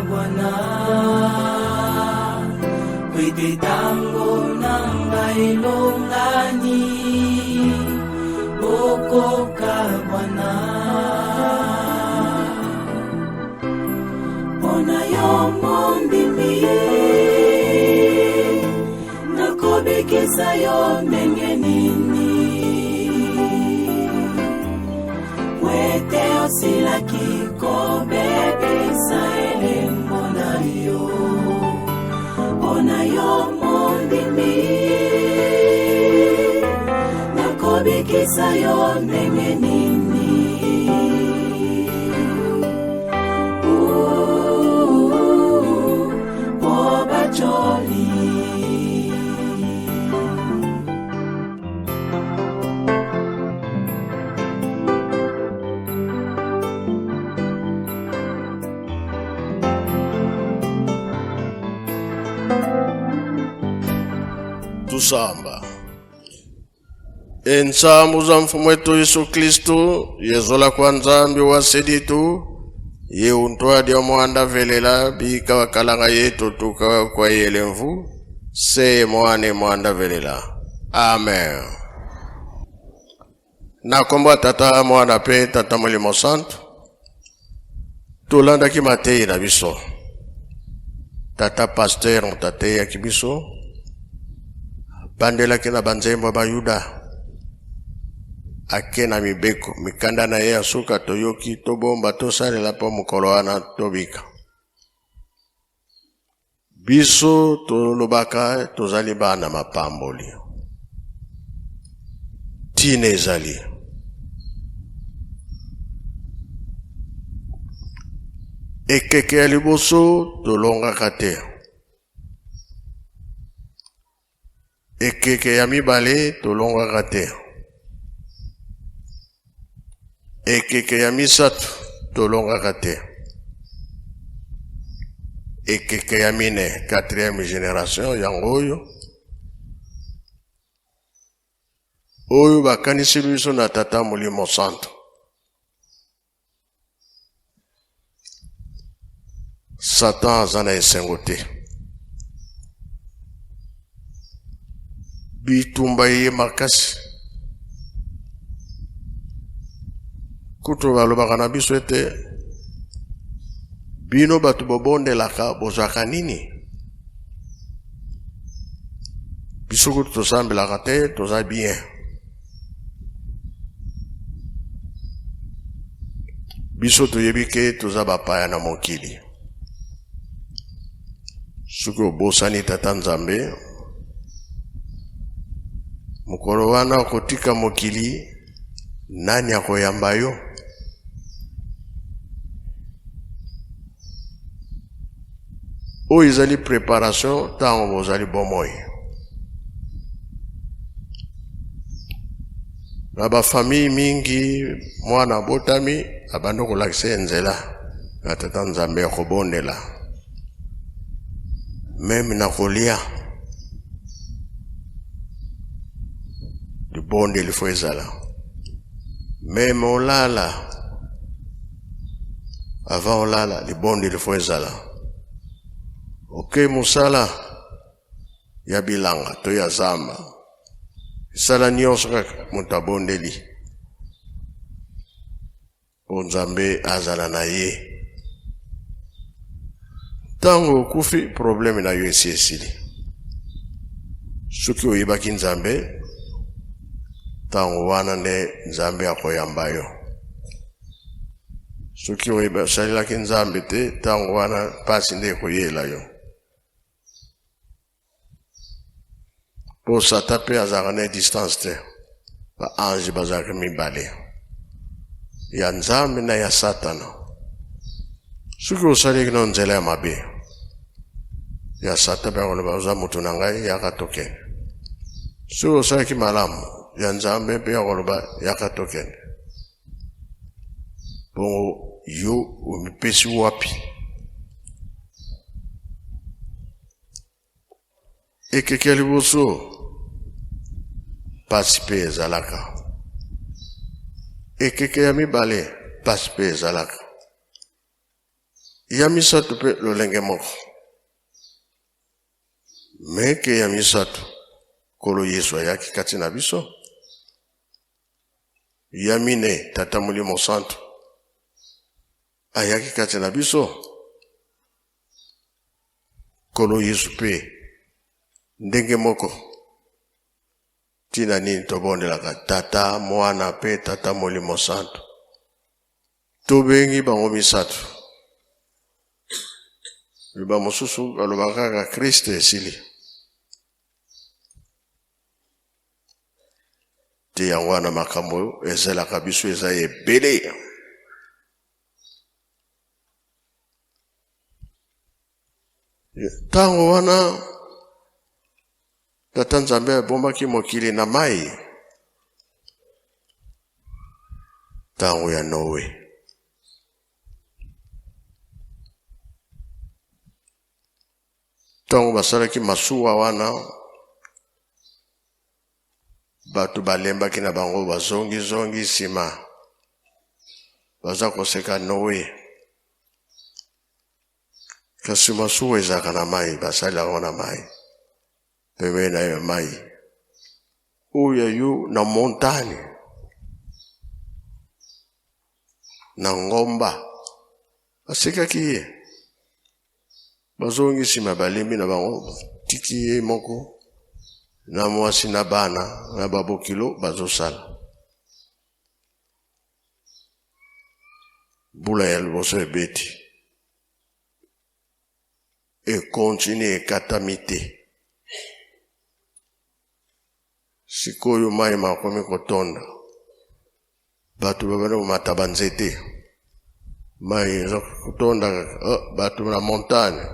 Bwana, kwete tango nanga elongani, okoka Bwana. Ona yo mondimi, nakobikisa yo ndenge nini, wete osilaki kobebisa elembo na yo. Ona yo mondimi, nakobikisa yo ndenge nini, obacholi. Tusamba. Ensambu za mfumu wetu Yesu Kristo, yezola kwa nzambi wa seditu, ye untwadi ya mwanda velela, bika wakalanga yetu tuka kwa yelemvu, se mwane mwanda velela. Amen. Na komba tata mwana pe tata mulimo santo, tulanda ki matei na biso. Tata pasteur mutate ya kibiso, bandela kina banzembo ba Yuda, ake na mibeko, mikanda na ye asuka toyoki, tobomba tosale lapo mukoloana tobika. Biso tolobaka tozali bana mapamboli. Tine ezali. Ekeke ya liboso tolonga kate. Ekeke ya mibale tolonga kate. Ekeke ya misatu tolonga kate. Ekeke ya mine 4e génération yango oyo bakanisi biso na tata mulimo santo. Satan azana esengo te. Bitumba ye makasi. Kutu balobaka na biso ete bino batu bobondelaka bozwaka nini? Biso kutu tosambelaka te, toza bien. Biso toyebi ke toza bapaya na mokili. Soki obosani tata Nzambe, mukolo wana kotika mokili, nani akoyamba yo? Oyo ezali préparation tango bozali bomoi. Na ba famille mingi mwana botami abando kolakisa enzela na tata Nzambe ya kobondela. Meme na kolia libonde lifo ezala. Meme olala avant olala libonde lifo ezala. Ok musala ya bilanga to ya zamba. Sala nyonso kaka mutabondeli. Nzambe azala na ye. Tango kufi probleme na yo esili. Soki oyebaki Nzambe, tango wana nde Nzambe akoyamba yo. Soki oyebasalelaki Nzambe te, tango wana pasi nde koyela yo. Po Satan pe azalaka na distance te. Ba ange bazalaka mibale. Ya Nzambe na ya Satana. Soki osaleki na nzela ya mabe, ya Satan pe akoloba oza mutu na ngai yaka tokende. Soki osaleki malamu, ya Nzambe pe akoloba yaka tokende. Bongo yo umipesi wapi? Ekeke liboso pasi pe ezalaka. Ekeke ya mibale pasi pe ezalaka. ya misato pe lolenge moko meke ya misato kolo Yesu ayaki kati na biso ya mine tata molimo santo ayaki kati na biso kolo Yesu pe ndenge moko tina nini tobondelaka tata mwana pe tata molimo santo tobengi bango misato liba mosusu balobaka kaka Kristo esili te yango wana makambo ezelaka biso eza ebele ntango wana tata Nzambe abombaki mokili na mai ntango ya Noe ntango basalaki masuwa wana bato balembaki na bango bazongi nsima baza koseka Noe kasi masuwa ezalaka na mai basalaka na mai pembeni na yo mai oyo yo na montagne na ngomba basekaki ye bazongi nsima balembi na bango tiki ye moko na mwasi na bana na babokilo bazosala bula ya liboso ebeti ekontinue ekatami te sikoyo mai makomi kotonda bato babana komata banzete mai eza kotondaka bato na montagne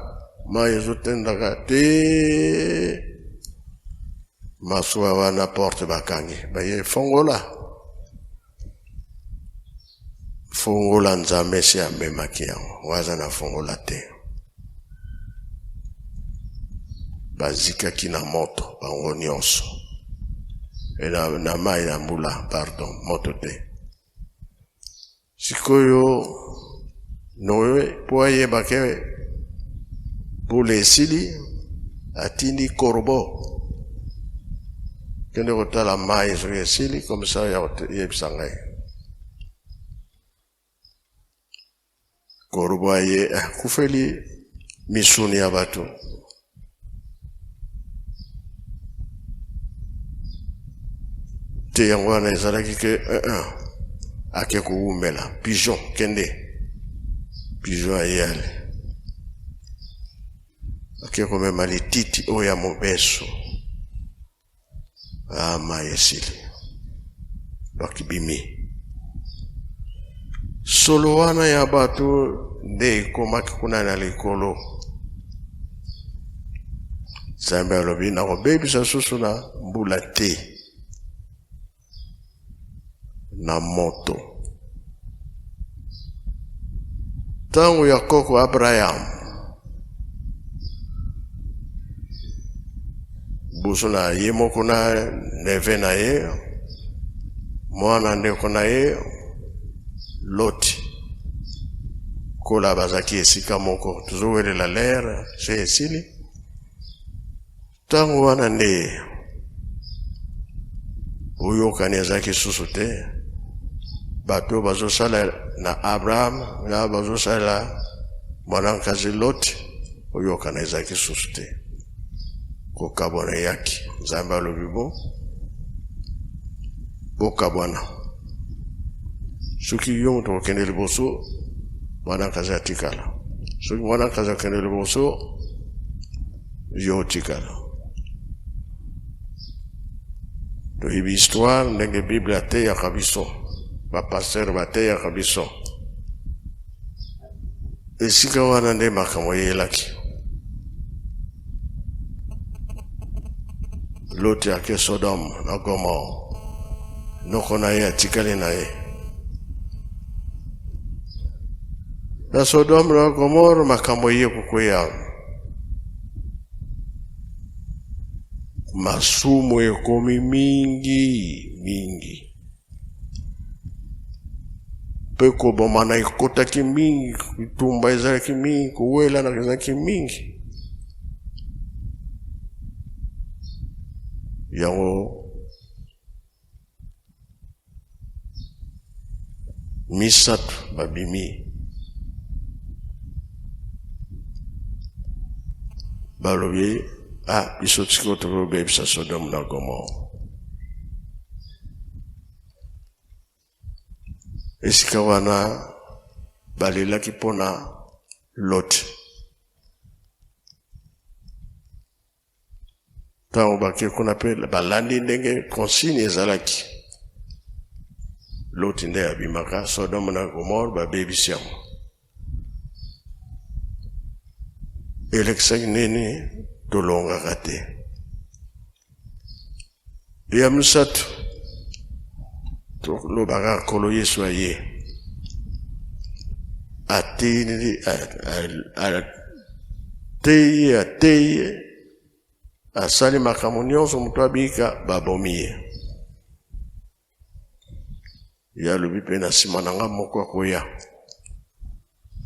mai ezotendaka te masuwa wana porte bakangi baye fongola Nzambe si amemaki yango waza na fongola te bazikaki na moto bango nyonso na mai na mbula moto te sikoyo Noe po ayebake bule esili atindi korbo kende kotala mai soki esili komisa yebisa ngai korbo aye kufeli misuni ya bato te yango wana ezalaki ke ake kuumela pigeon kende pigeon ayale ake komema lititi oyo ya mobeso mai esili bakibimi solo wana ya bato nde ekomaki kuna na likolo Nzambe alobi nakobebisa susu na mbula te na moto ntango ya koko Abraham buso na ye moko na neve na ye mwana ndeko na ye Loti kola bazaki esika moko tozowelela lere se esili ntango wana nde oyokani ezalaki susu te bato bazosala na Abraham na bazosala mwanankazi Loti oyokana ezalaki susu te kokabwana yaki Nzambe alobi bokabwana soki yo moto okende liboso mwanankazi atikala soki mwanankazi akende liboso yo otikala toyebi histoire ndenge Bible ateyaka biso bapaster bateyaka biso esika wana nde makambo eyelaki Loti ake Sodome na Gomore noko na ye atikali na ye na Sodome na Gomore makambo ye kukwea masumu ekomi mingi peko bomana ikota kimingi, itumba ezala kimingi, kuwela na kizala kimingi. Yango misatu babimi balobi biso tsiko tobebisa Sodome na Gomora. Esika wana balelaki mpona Lot. Ntango bake kuna mpe balandi ndenge consigne ezalaki. Lot nde abimaka, Sodome na Gomora babebisi yango. Elekisaki nini tolongaka te. Ya misatu lobaka kolo Yesu aye ateye asali makambo nyonso moto abika babomi ye. Yalobi mpe na nsima na nga moko akoya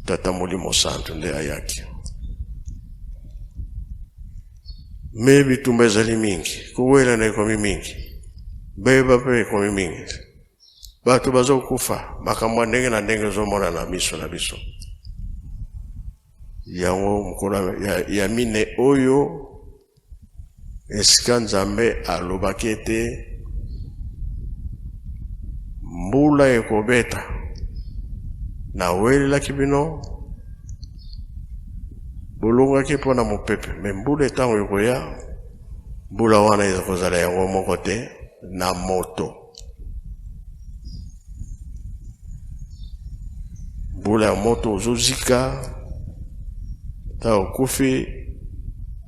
Tata Molimo Santo nde ayaki. Me bitumba ezali mingi, kuwela na ekomi mingi, beba mpe ekomi mingi. Bato bazo kufa makambo ndenge na ndenge zomona na miso na biso. Yango mkola ya mine oyo esika Nzambe alobaki ete mbula ekobeta na welelaki bino bolongaki mpona mopepe. Me mbula etango ekoya, mbula wana ekozala yango moko te na moto. Mbula ya moto ozozika ta okufi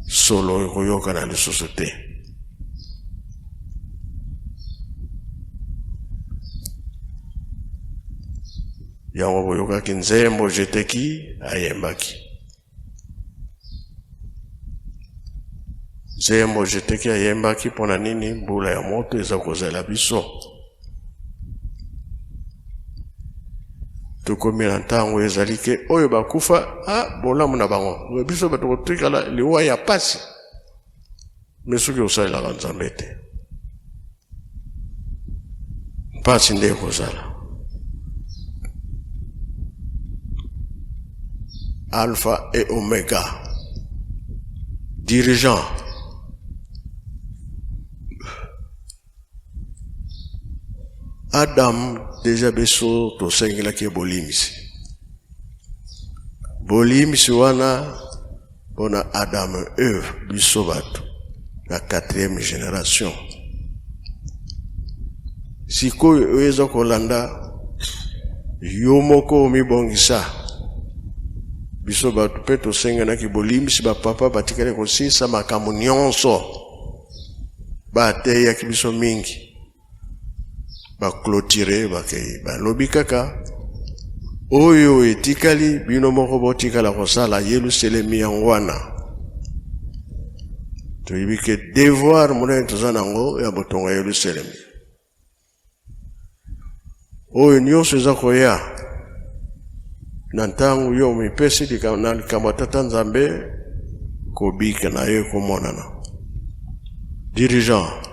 solo ekoyoka na lisusu te. Yango boyokaki nzembo jeteki ayembaki. Nzembo jeteki ayembaki mpona nini? Mbula ya moto eza kozala biso. Tukomi na ntango ezalike oyo bakufa bolamu na bango. Biso bato kotikala liwa ya pasi. Mesuki osalelaka Nzambe te. Pasi nde kozala. Alpha et Omega. Dirigeant. Adam deja beso to sengela ke bolimisi. Bolimisi wana pona Adam et Eve biso bato la 4e génération. Sikoyo oyeza kolanda yomoko mibongisa. Biso bato pe to sengela ke bolimisi ba papa batikale kosisa makambo nyonso. Bate ya kibiso mingi. Ba clôturer bakei ba lobi kaka oyo etikali bino moko botikala kosala Yerusalemi yangwana. Toyibike devoir mona tozanango ya botonga Yerusalemi. Oyo nyonso eza koya na ntango yo mipesi dikana kama Tata Nzambe kobika na yo komonana. Dirigeant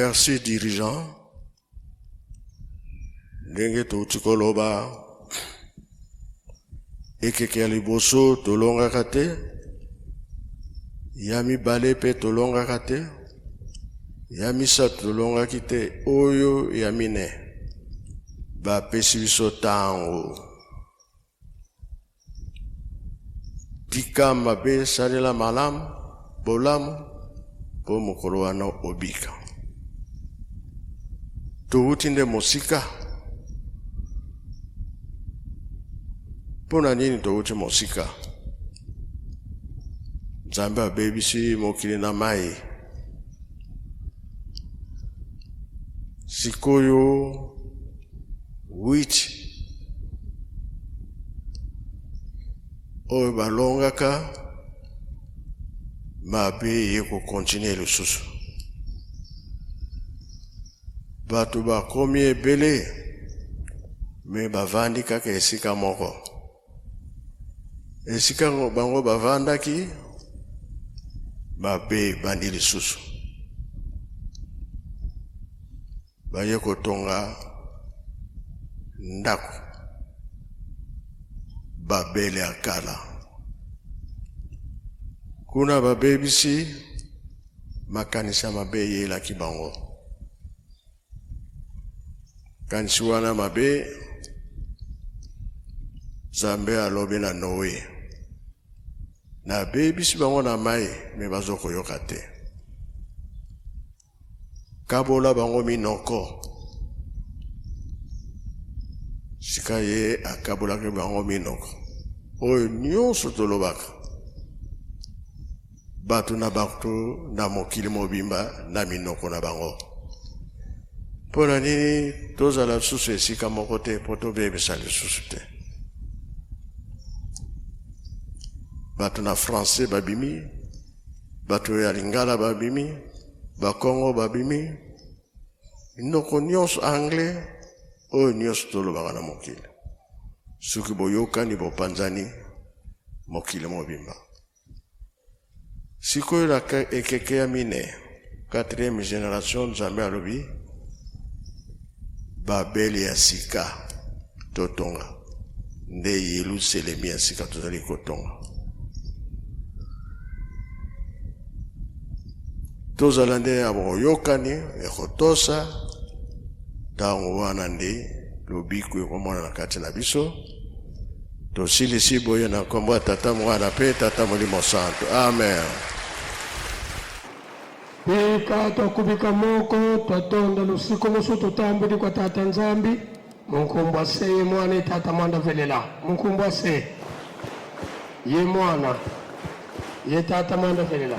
Merci dirigeant. Ndenge tutikoloba ekeke liboso tolonga kate yami bale pe tolonga kate yami sa tolonga kite oyo yamine ba pesi biso tango tika mabe salela malam bolamu po mokolo wana obika touti nde mosika. Pona nini touti mosika? Nzambe abebisi mokili na mai. Sikoyo witi oyo balongaka mabe ye kokontinue lisusu. Bato bakomi ebele me bavandi kaka esika moko. Esika bango bavandaki mabe bandi lisusu. Baye kotonga ndako babele akala. Kuna babebisi makanisa mabe yelaki bango. Kanisi wana mabe Nzambe alobi na Noe na bebisi bango na mai me bazokoyoka te. Kabola bango minoko sika ye akabolaki bango minoko oyo nyonso tolobaka bato na bato na mokili mobimba na minoko na bango. Pona nini tozala lisusu esika moko te po tobebisa lisusu te? Bato na français babimi, bato ya lingala babimi, bakongo babimi, minoko nyonso anglais oyo nyonso tolobaka na mokili. Soki boyokani bopanzani mokili mobimba. Sikoyo la ekeke ya mine 4e génération Nzambe alobi babeli ya sika totonga nde Yerusalemi ya sika tozali kotonga. Tozala nde aboyokani ekotosa tango wana nde lobiko ekomona na kati na biso. Tosilisi boye na kombo ya Tata Mwana pe Tata Molimo Santo. Amen. Bika tukubika moko twatonda lusiko mosu tutambuli kwa Tata Nzambi munkumbwa se ye mwana Tata Mwanda velela munkumbwa se ye mwana ye Tata Mwanda velela